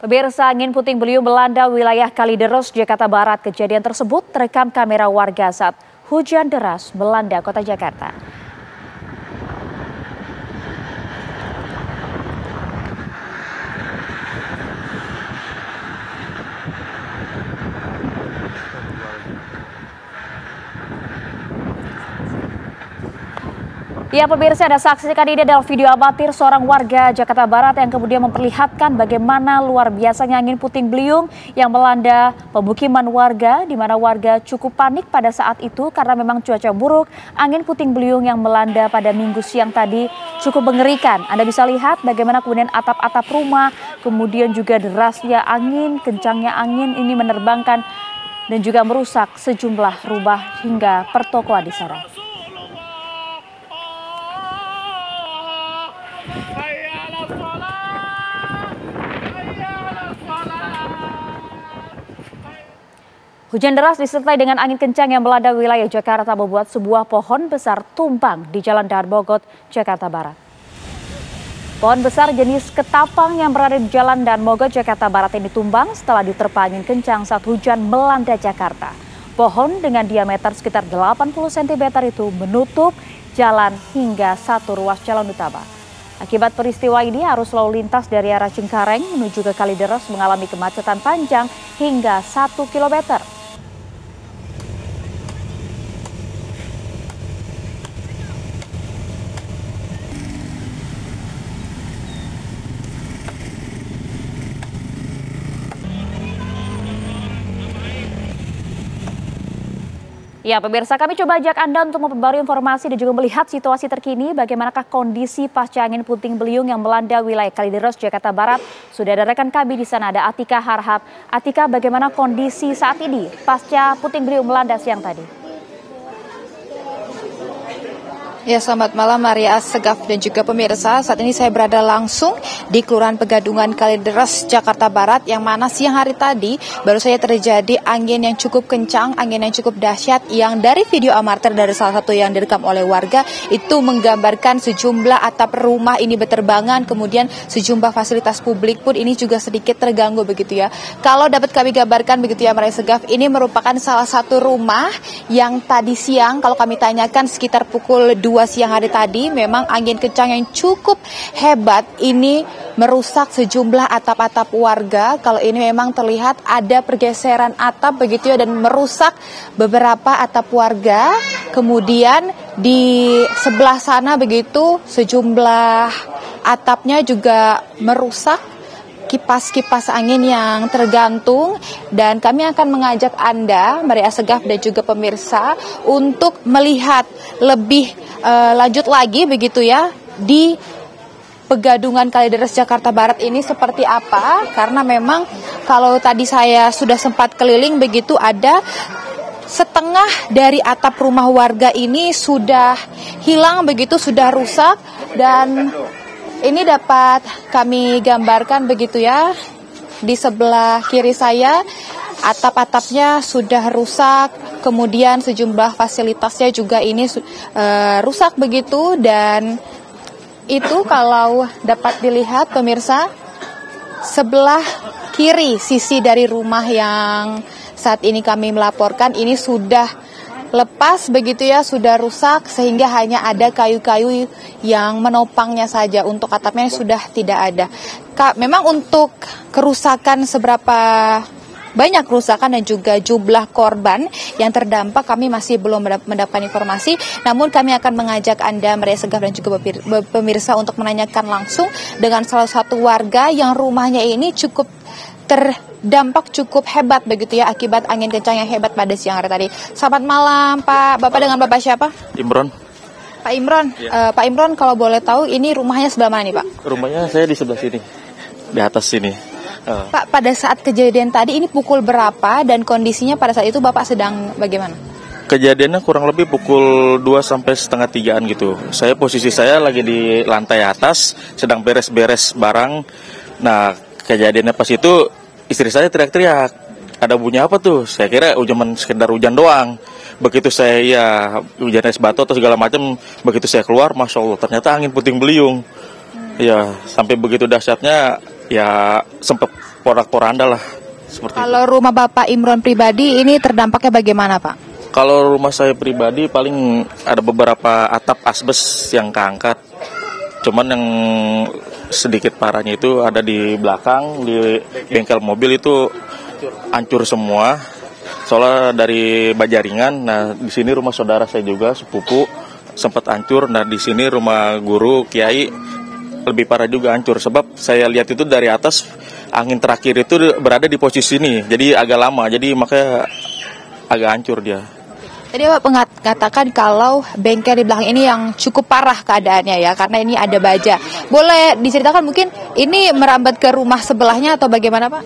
Pemirsa, angin puting beliung melanda wilayah Kalideres, Jakarta Barat. Kejadian tersebut terekam kamera warga saat hujan deras melanda kota Jakarta. Ya pemirsa, Anda saksikan ini adalah video amatir seorang warga Jakarta Barat yang kemudian memperlihatkan bagaimana luar biasanya angin puting beliung yang melanda pemukiman warga, di mana warga cukup panik pada saat itu karena memang cuaca buruk. Angin puting beliung yang melanda pada Minggu siang tadi cukup mengerikan. Anda bisa lihat bagaimana kemudian atap-atap rumah, kemudian juga derasnya angin, kencangnya angin ini menerbangkan dan juga merusak sejumlah rumah hingga pertokoan di sana. Hujan deras disertai dengan angin kencang yang melanda wilayah Jakarta membuat sebuah pohon besar tumbang di Jalan Daan Mogot, Jakarta Barat. Pohon besar jenis ketapang yang berada di Jalan Daan Mogot, Jakarta Barat ini tumbang setelah diterpa angin kencang saat hujan melanda Jakarta. Pohon dengan diameter sekitar 80 cm itu menutup jalan hingga satu ruas jalan utama. Akibat peristiwa ini, arus lalu lintas dari arah Cengkareng menuju ke Kalideres mengalami kemacetan panjang hingga 1 km. Ya pemirsa, kami coba ajak Anda untuk memperbarui informasi dan juga melihat situasi terkini bagaimanakah kondisi pasca angin puting beliung yang melanda wilayah Kalideres, Jakarta Barat. Sudah ada rekan kami di sana, ada Atika Harhab. Atika, bagaimana kondisi saat ini pasca puting beliung melanda siang tadi? Ya, selamat malam Maria Segaf dan juga pemirsa. Saat ini saya berada langsung di Kelurahan Pegadungan Kalideres, Jakarta Barat, yang mana siang hari tadi baru saja terjadi angin yang cukup kencang, angin yang cukup dahsyat, yang dari video amatir dari salah satu yang direkam oleh warga itu menggambarkan sejumlah atap rumah ini berterbangan, kemudian sejumlah fasilitas publik pun ini juga sedikit terganggu begitu ya. Kalau dapat kami gambarkan begitu ya Maria Segaf, ini merupakan salah satu rumah yang tadi siang kalau kami tanyakan sekitar pukul 2 siang hari tadi memang angin kencang yang cukup hebat ini merusak sejumlah atap-atap warga. Kalau ini memang terlihat ada pergeseran atap begitu ya dan merusak beberapa atap warga. Kemudian di sebelah sana begitu sejumlah atapnya juga merusak kipas-kipas angin yang tergantung, dan kami akan mengajak Anda, Maria Segaf dan juga pemirsa, untuk melihat lebih lanjut lagi begitu ya di Pegadungan Kalideres, Jakarta Barat ini seperti apa, karena memang kalau tadi saya sudah sempat keliling begitu ada setengah dari atap rumah warga ini sudah hilang begitu, sudah rusak, dan ini dapat kami gambarkan begitu ya, di sebelah kiri saya atap-atapnya sudah rusak, kemudian sejumlah fasilitasnya juga ini rusak begitu, dan itu kalau dapat dilihat pemirsa, sebelah kiri sisi dari rumah yang saat ini kami melaporkan ini sudah lepas begitu ya, sudah rusak sehingga hanya ada kayu-kayu yang menopangnya saja, untuk atapnya sudah tidak ada. Memang untuk kerusakan seberapa banyak kerusakan dan juga jumlah korban yang terdampak kami masih belum mendapatkan informasi, namun kami akan mengajak Anda, Maria Segaf dan juga pemirsa, untuk menanyakan langsung dengan salah satu warga yang rumahnya ini cukup terdampak cukup hebat begitu ya akibat angin kencang yang hebat pada siang hari tadi. Selamat malam Pak. Bapak dengan Bapak siapa? Imron. Pak Imron, ya. Pak Imron, kalau boleh tahu ini rumahnya sebelah mana nih Pak? Rumahnya saya di sebelah sini, di atas sini. Pak, pada saat kejadian tadi ini pukul berapa dan kondisinya pada saat itu Bapak sedang bagaimana? Kejadiannya kurang lebih pukul 2 sampai setengah 3-an gitu. Posisi saya lagi di lantai atas, sedang beres-beres barang. Nah, kejadiannya pas itu istri saya teriak-teriak, ada bunyi apa tuh? Saya kira sekedar hujan doang. Begitu saya hujan es batu atau segala macam, begitu saya keluar, masya Allah ternyata angin puting beliung. Ya sampai begitu dahsyatnya, ya sempat porak-poranda lah seperti Kalau itu. rumah Bapak Imron pribadi ini terdampaknya bagaimana, Pak? Kalau rumah saya pribadi paling ada beberapa atap asbes yang keangkat. Cuman yang sedikit parahnya itu ada di belakang, di bengkel mobil itu hancur semua. Soalnya dari Bajaringan. Nah, di sini rumah saudara saya juga, sepupu, sempat hancur. Nah, di sini rumah guru, kiai, lebih parah juga hancur. Sebab saya lihat itu dari atas, angin terakhir itu berada di posisi ini. Jadi agak lama, jadi makanya agak hancur dia. Tadi Bapak mengatakan kalau bengkel di belakang ini yang cukup parah keadaannya ya, karena ini ada baja. Boleh diceritakan mungkin ini merambat ke rumah sebelahnya atau bagaimana, Pak?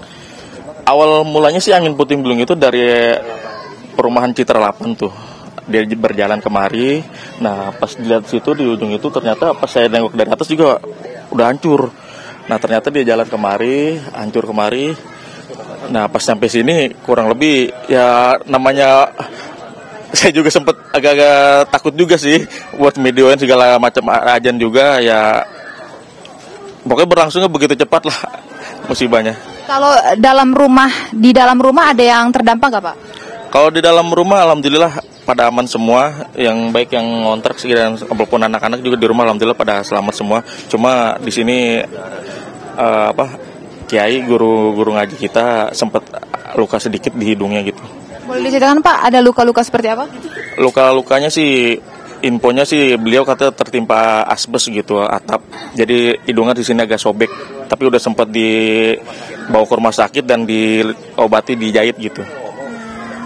Awal mulanya sih angin puting beliung itu dari perumahan Citra 8 tuh. Dia berjalan kemari. Nah, pas dilihat situ di ujung itu ternyata pas saya nengok dari atas juga udah hancur. Nah, ternyata dia jalan kemari, hancur kemari. Nah, pas sampai sini kurang lebih ya namanya saya juga sempat agak-agak takut juga sih buat videoin segala macam ajan juga ya. Pokoknya berlangsungnya begitu cepat lah musibahnya. Kalau di dalam rumah ada yang terdampak nggak, Pak? Kalau di dalam rumah alhamdulillah pada aman semua, yang baik yang ngontrak sih dan maupun anak-anak juga di rumah alhamdulillah pada selamat semua. Cuma di sini kiai guru ngaji kita sempat luka sedikit di hidungnya gitu. Boleh diceritakan, Pak, ada luka-luka seperti apa? Luka-lukanya sih infonya sih beliau kata tertimpa asbes gitu atap. Jadi hidungnya di sini agak sobek, tapi udah sempat dibawa ke rumah sakit dan diobati, dijahit gitu.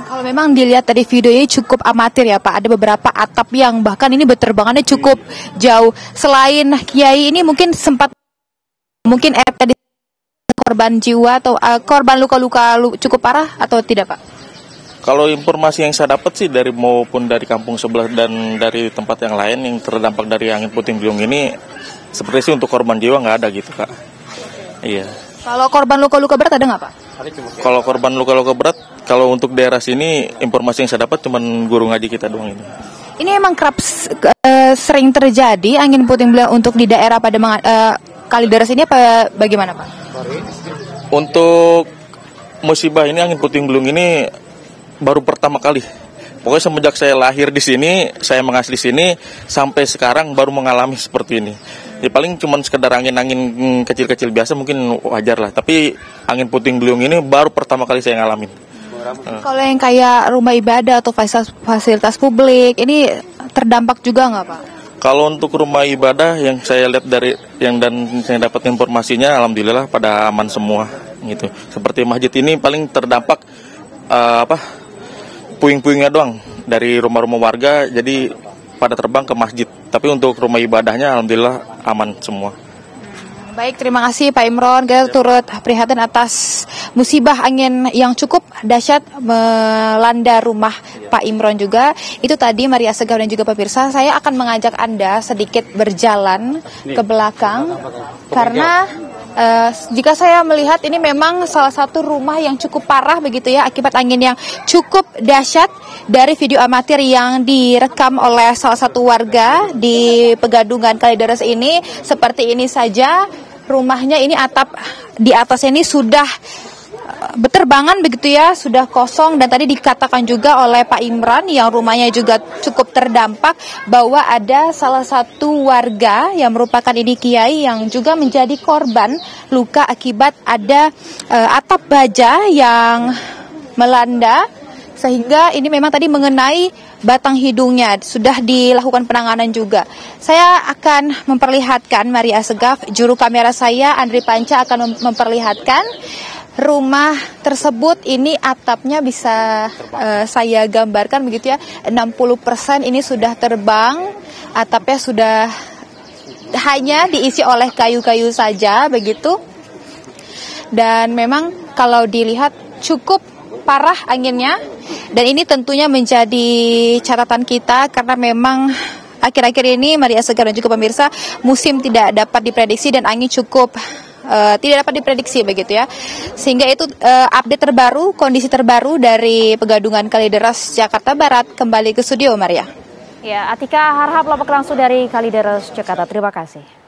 Kalau memang dilihat dari videonya cukup amatir ya, Pak. Ada beberapa atap yang bahkan ini berterbangannya cukup jauh. Selain kiai ini mungkin tadi korban jiwa atau korban luka-luka cukup parah atau tidak, Pak? Kalau informasi yang saya dapat sih maupun dari kampung sebelah dan dari tempat yang lain yang terdampak dari angin puting beliung ini, seperti sih untuk korban jiwa nggak ada gitu, Kak. Iya. Kalau korban luka-luka berat ada nggak, Pak? Kalau korban luka-luka berat, kalau untuk daerah sini informasi yang saya dapat cuma guru ngaji kita doang ini. Ini emang sering terjadi angin puting beliung untuk di daerah pada Kalideres ini apa bagaimana, Pak? Untuk musibah ini angin puting beliung ini baru pertama kali. Pokoknya semenjak saya lahir di sini, saya mengasli sini sampai sekarang baru mengalami seperti ini. Ya paling cuma sekedar angin-angin kecil-kecil biasa mungkin wajar lah. Tapi angin puting beliung ini baru pertama kali saya ngalamin. Kalau yang kayak rumah ibadah atau fasilitas publik ini terdampak juga nggak, Pak? Kalau untuk rumah ibadah yang saya lihat dan saya dapat informasinya, alhamdulillah pada aman semua gitu. Seperti masjid ini paling terdampak puing-puingnya doang dari rumah-rumah warga, jadi pada terbang ke masjid. Tapi untuk rumah ibadahnya alhamdulillah aman semua. Baik, terima kasih Pak Imron. Kita turut prihatin atas musibah angin yang cukup dahsyat melanda rumah Pak Imron juga. Itu tadi Maria Segaf dan juga pemirsa. Saya akan mengajak Anda sedikit berjalan ke belakang karena jika saya melihat ini memang salah satu rumah yang cukup parah begitu ya akibat angin yang cukup dahsyat. Dari video amatir yang direkam oleh salah satu warga di Pegadungan Kalideres ini, seperti ini saja rumahnya, ini atap di atasnya ini sudah berterbangan begitu ya, sudah kosong. Dan tadi dikatakan juga oleh Pak Imran yang rumahnya juga cukup terdampak bahwa ada salah satu warga yang merupakan ini kiai yang juga menjadi korban luka akibat ada atap baja yang melanda, sehingga ini memang tadi mengenai batang hidungnya sudah dilakukan penanganan juga. Saya akan memperlihatkan Maria Segaf, juru kamera saya Andri Panca akan memperlihatkan rumah tersebut. Ini atapnya bisa saya gambarkan begitu ya, 60% ini sudah terbang, atapnya sudah hanya diisi oleh kayu-kayu saja begitu. Dan memang kalau dilihat cukup parah anginnya, dan ini tentunya menjadi catatan kita karena memang akhir-akhir ini Maria Segaf dan juga pemirsa, musim tidak dapat diprediksi dan angin cukup tidak dapat diprediksi begitu ya. Sehingga itu update terbaru, kondisi terbaru dari Pegadungan Kalideres Jakarta Barat. Kembali ke studio Maria. Ya, Atika Harhab melaporkan langsung dari Kalideres Jakarta. Terima kasih.